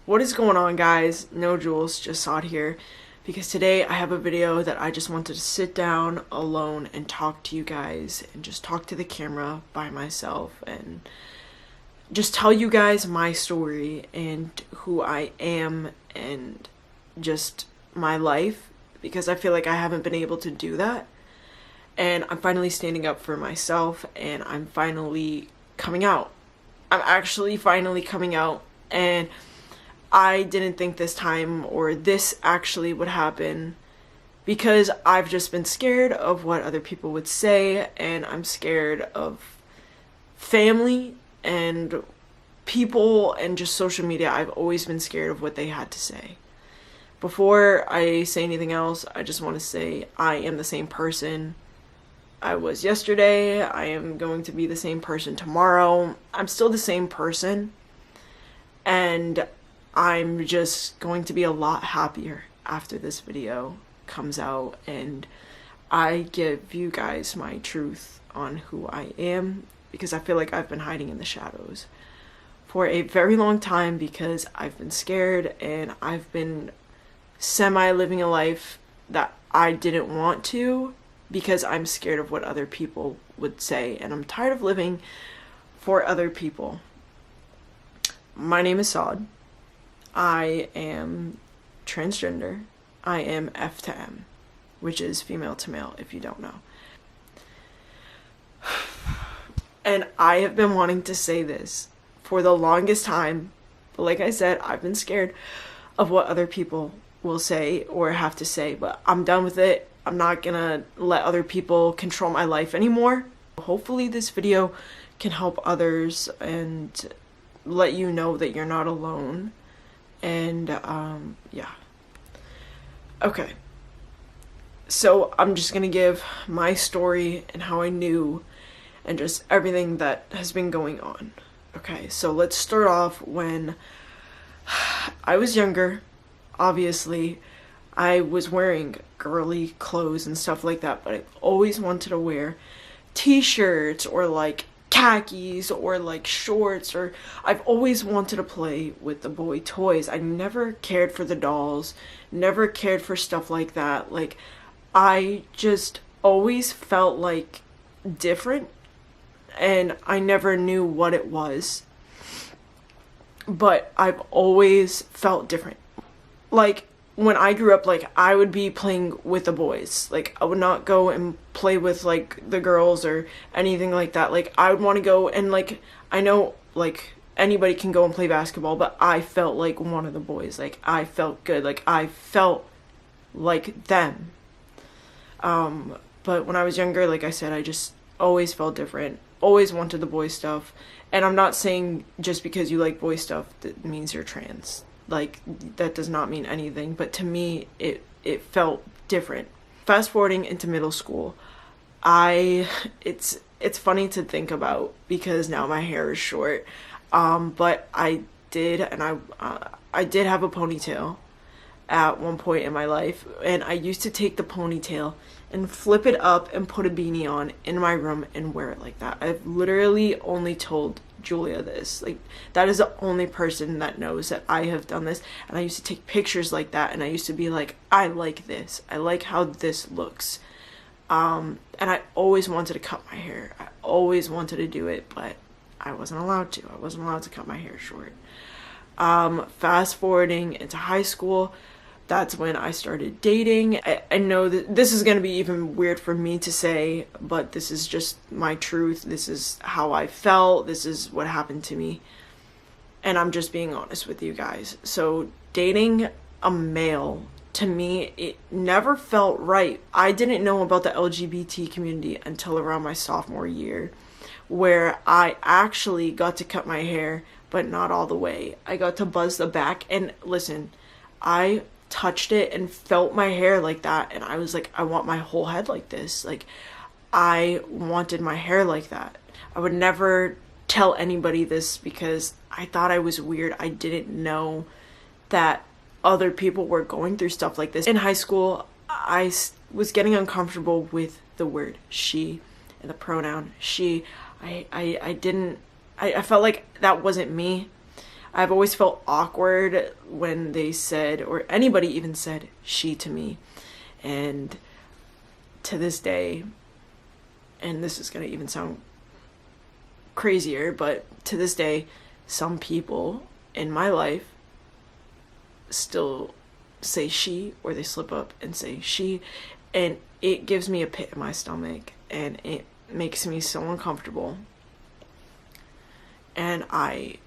What is going on, guys? No Jules, just Sod here, because today I have a video that I just wanted to sit down alone and talk to you guys and just talk to the camera by myself and just tell you guys my story and who I am and just my life, because I feel like I haven't been able to do that. And I'm finally standing up for myself, and I'm finally coming out. I'm actually finally coming out, and I didn't think this time or this actually would happen, because I've just been scared of what other people would say, and I'm scared of family and people and just social media. I've always been scared of what they had to say. Before I say anything else, I just want to say I am the same person I was yesterday. I am going to be the same person tomorrow. I'm still the same person, and I'm just going to be a lot happier after this video comes out and I give you guys my truth on who I am, because I feel like I've been hiding in the shadows for a very long time because I've been scared and I've been semi-living a life that I didn't want to, because I'm scared of what other people would say, and I'm tired of living for other people. My name is Sod. I am transgender. I am F to M, which is female to male, if you don't know. And I have been wanting to say this for the longest time, but like I said, I've been scared of what other people will say or have to say, but I'm done with it. I'm not gonna let other people control my life anymore. Hopefully this video can help others and let you know that you're not alone. And yeah. Okay. So I'm just gonna give my story and how I knew and just everything that has been going on. Okay, so let's start off when I was younger. Obviously, I was wearing girly clothes and stuff like that, but I always wanted to wear t-shirts or like khakis or like shorts, or I've always wanted to play with the boy toys. I never cared for the dolls, never cared for stuff like that. Like, I just always felt like different, and I never knew what it was, but I've always felt different. Like, when I grew up, like, I would be playing with the boys. Like, I would not go and play with, like, the girls or anything like that. Like, I would want to go and, like, I know, like, anybody can go and play basketball, but I felt like one of the boys. Like, I felt good. Like, I felt like them. But when I was younger, like I said, I just always felt different. Always wanted the boy stuff. And I'm not saying just because you like boy stuff that means you're trans. Like, that does not mean anything, but to me it felt different. Fast forwarding into middle school, it's funny to think about because now my hair is short, but I did have a ponytail at one point in my life, and I used to take the ponytail and flip it up and put a beanie on in my room and wear it like that. I've literally only told Julia this. Like, that is the only person that knows that I have done this, and I used to take pictures like that, and I used to be like, I like this. I like how this looks. And I always wanted to cut my hair. I always wanted to do it, but I wasn't allowed to. I wasn't allowed to cut my hair short. Fast forwarding into high school, that's when I started dating. I know that this is going to be even weird for me to say, but this is just my truth. This is how I felt. This is what happened to me. And I'm just being honest with you guys. So dating a male, to me, it never felt right. I didn't know about the LGBT community until around my sophomore year, where I actually got to cut my hair, but not all the way. I got to buzz the back, and listen, I touched it and felt my hair like that, and I was like, I want my whole head like this. Like, I wanted my hair like that. I would never tell anybody this because I thought I was weird. I didn't know that other people were going through stuff like this. In high school, I was getting uncomfortable with the word she and the pronoun she. I felt like that wasn't me. I've always felt awkward when they said, or anybody even said, she to me. And to this day, and this is gonna even sound crazier, but to this day, some people in my life still say she, or they slip up and say she, and it gives me a pit in my stomach, and it makes me so uncomfortable, and I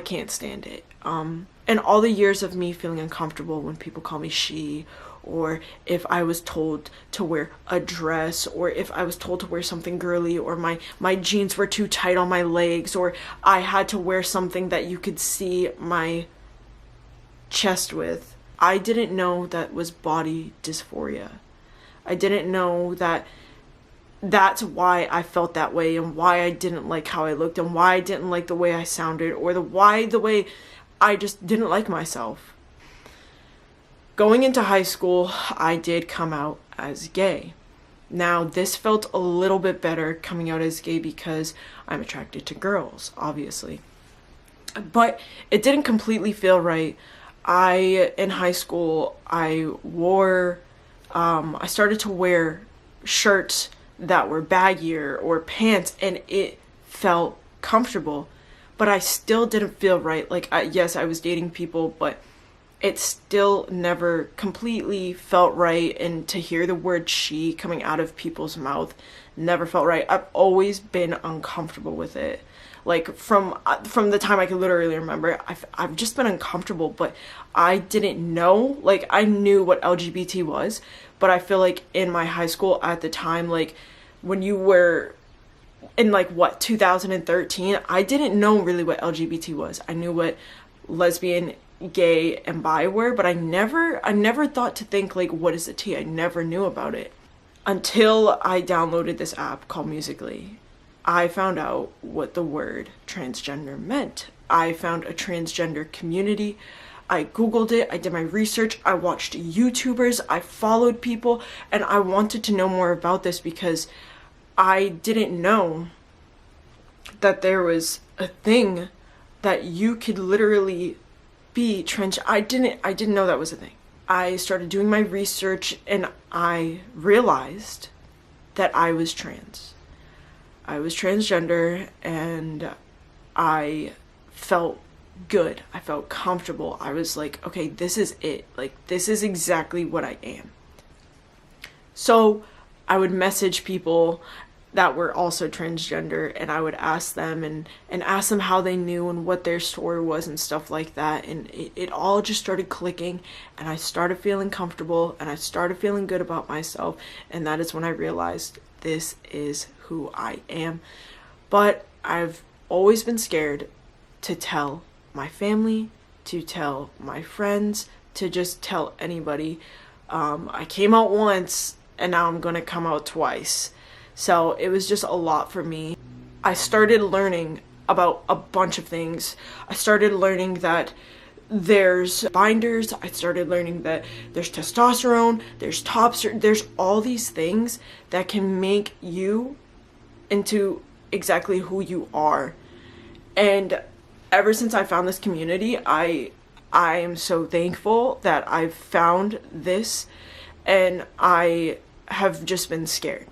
can't stand it. And all the years of me feeling uncomfortable when people call me she, or if I was told to wear a dress, or if I was told to wear something girly, or my jeans were too tight on my legs, or I had to wear something that you could see my chest with, I didn't know that was body dysphoria. I didn't know that that's why I felt that way, and why I didn't like how I looked, and why I didn't like the way I sounded, or the way I just didn't like myself. Going into high school, I did come out as gay. Now, this felt a little bit better coming out as gay because I'm attracted to girls, obviously. But it didn't completely feel right. In high school, I started to wear shirts that were baggier, or pants, and it felt comfortable, but I still didn't feel right. Like, yes, I was dating people, but it still never completely felt right, and to hear the word she coming out of people's mouth never felt right. I've always been uncomfortable with it. Like, from the time I could literally remember, I've just been uncomfortable, but I didn't know. Like, I knew what LGBT was, but I feel like in my high school at the time, like, when you were in, like, 2013, I didn't know really what LGBT was. I knew what lesbian, gay, and bi were, but I never thought to think, like, what is the T? I never knew about it until I downloaded this app called Musical.ly. I found out what the word transgender meant. I found a transgender community. I Googled it, I did my research, I watched YouTubers, I followed people, and I wanted to know more about this because I didn't know that there was a thing that you could literally be trans. I didn't know that was a thing. I started doing my research, and I realized that I was trans. I was transgender, and I felt good. I felt comfortable. I was like, okay, this is it. Like, this is exactly what I am. So I would message people that were also transgender, and I would ask them and ask them how they knew and what their story was and stuff like that. And it all just started clicking, and I started feeling comfortable, and I started feeling good about myself. And that is when I realized this is who I am. But I've always been scared to tell my family, to tell my friends, to just tell anybody. I came out once, and now I'm gonna come out twice. So it was just a lot for me. I started learning about a bunch of things. I started learning that there's binders. I started learning that there's testosterone, there's there's all these things that can make you into exactly who you are. And ever since I found this community, I am so thankful that I've found this, and I have just been scared.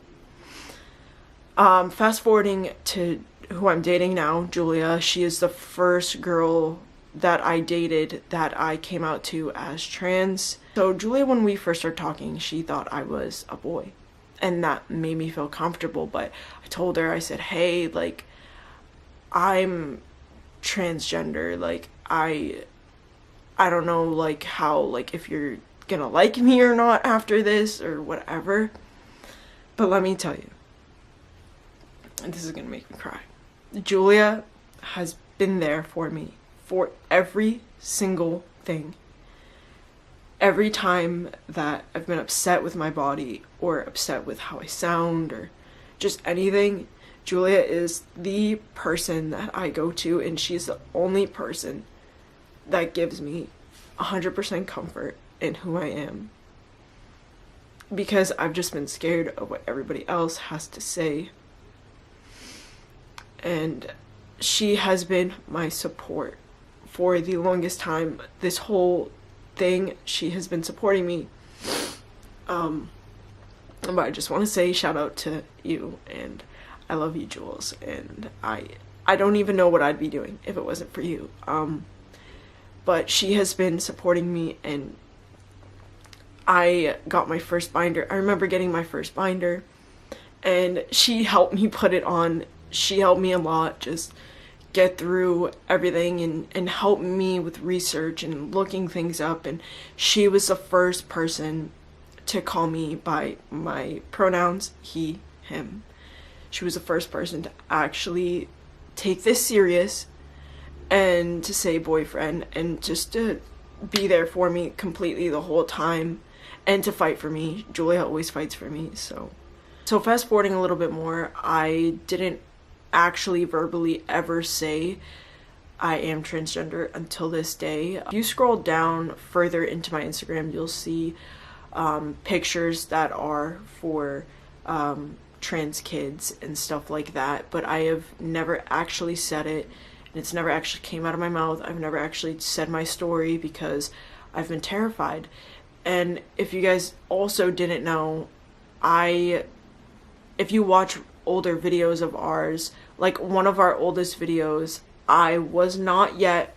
Fast forwarding to who I'm dating now, Julia, she is the first girl that I dated that I came out to as trans. So Julia, when we first started talking, she thought I was a boy, and that made me feel comfortable. But I told her, I said, hey, like, I'm transgender. Like, I don't know, like, how, like, if you're gonna like me or not after this or whatever. But let me tell you, and this is gonna make me cry, Julia has been there for me for every single thing. Every time that I've been upset with my body, or upset with how I sound, or just anything, Julia is the person that I go to, and she's the only person that gives me 100% comfort in who I am. Because I've just been scared of what everybody else has to say. And she has been my support for the longest time. This whole thing, she has been supporting me. But I just want to say shout out to you, and I love you, Jules, and I don't even know what I'd be doing if it wasn't for you. But she has been supporting me, and I got my first binder. I remember getting my first binder, and she helped me put it on. She helped me a lot, just get through everything and help me with research and looking things up. And she was the first person to call me by my pronouns, he, him. She was the first person to actually take this serious and to say boyfriend, and just to be there for me completely the whole time and to fight for me. Julia always fights for me. So fast forwarding a little bit more, I didn't actually verbally ever say I am transgender until this day. If you scroll down further into my Instagram, you'll see pictures that are for trans kids and stuff like that, but I have never actually said it, and it's never actually came out of my mouth. I've never actually said my story because I've been terrified. And if you guys also didn't know, if you watch older videos of ours, like one of our oldest videos, I was not yet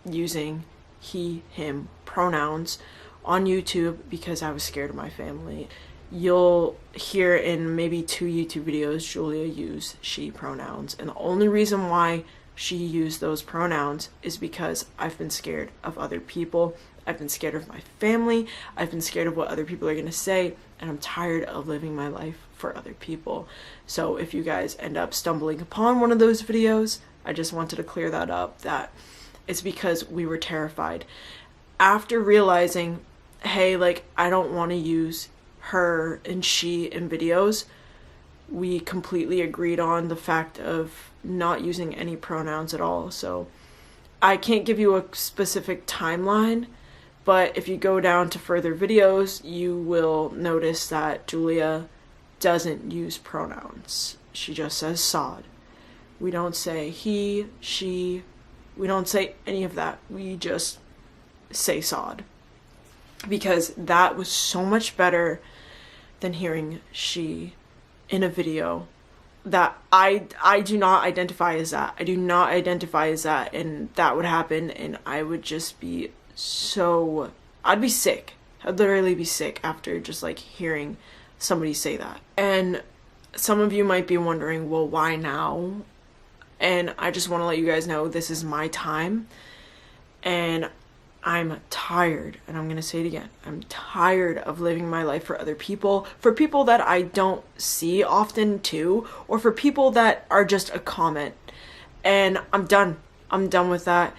using he, him pronouns on YouTube because I was scared of my family. You'll hear in maybe 2 YouTube videos Julia use she pronouns, and the only reason why she used those pronouns is because I've been scared of other people. I've been scared of my family. I've been scared of what other people are going to say, and I'm tired of living my life for other people. So if you guys end up stumbling upon one of those videos, I just wanted to clear that up, that it's because we were terrified. After realizing, hey, like, I don't want to use her and she in videos, we completely agreed on the fact of not using any pronouns at all. So I can't give you a specific timeline, but if you go down to further videos, you will notice that Julia doesn't use pronouns. She just says sod. We don't say he, she, we don't say any of that. We just say sod, because that was so much better than hearing she in a video that I do not identify as that. I do not identify as that, and that would happen, and I would just be so, I'd be sick. I'd literally be sick after just like hearing somebody say that. And some of you might be wondering, well, why now? And I just want to let you guys know this is my time, and I'm tired, and I'm gonna say it again, I'm tired of living my life for other people, for people that I don't see often too, or for people that are just a comment. And I'm done with that.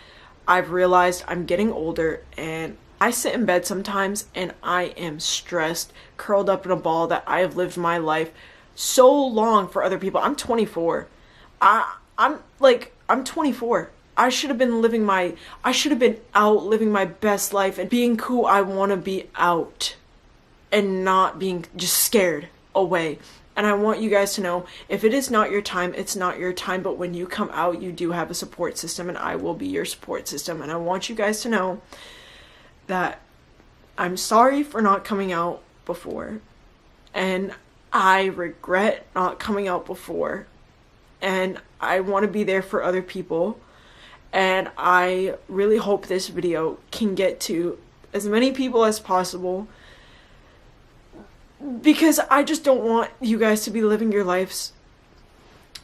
I've realized I'm getting older, and I sit in bed sometimes and I am stressed, curled up in a ball, that I have lived my life so long for other people. I'm 24. I'm 24. I should have been out living my best life and being who I want to be out, and not being just scared away. And I want you guys to know, if it is not your time, it's not your time, but when you come out, you do have a support system, and I will be your support system. And I want you guys to know that I'm sorry for not coming out before, and I regret not coming out before, and I want to be there for other people. And I really hope this video can get to as many people as possible, because I just don't want you guys to be living your lives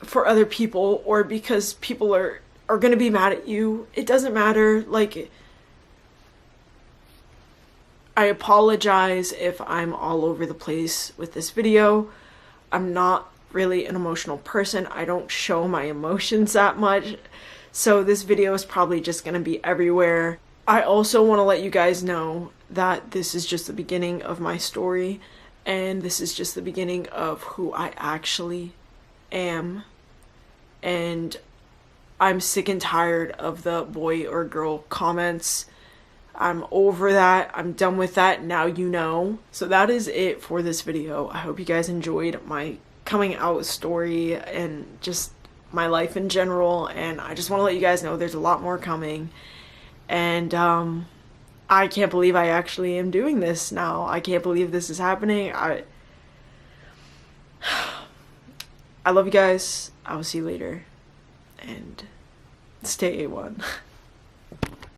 for other people, or because people are going to be mad at you. It doesn't matter. Like, I apologize if I'm all over the place with this video. I'm not really an emotional person. I don't show my emotions that much. So this video is probably just going to be everywhere. I also want to let you guys know that this is just the beginning of my story, and this is just the beginning of who I actually am. And I'm sick and tired of the boy or girl comments. I'm over that. I'm done with that. Now you know. So that is it for this video. I hope you guys enjoyed my coming out story and just my life in general, and I just want to let you guys know there's a lot more coming, And I can't believe I actually am doing this now. I can't believe this is happening. I love you guys. I will see you later. And stay A1.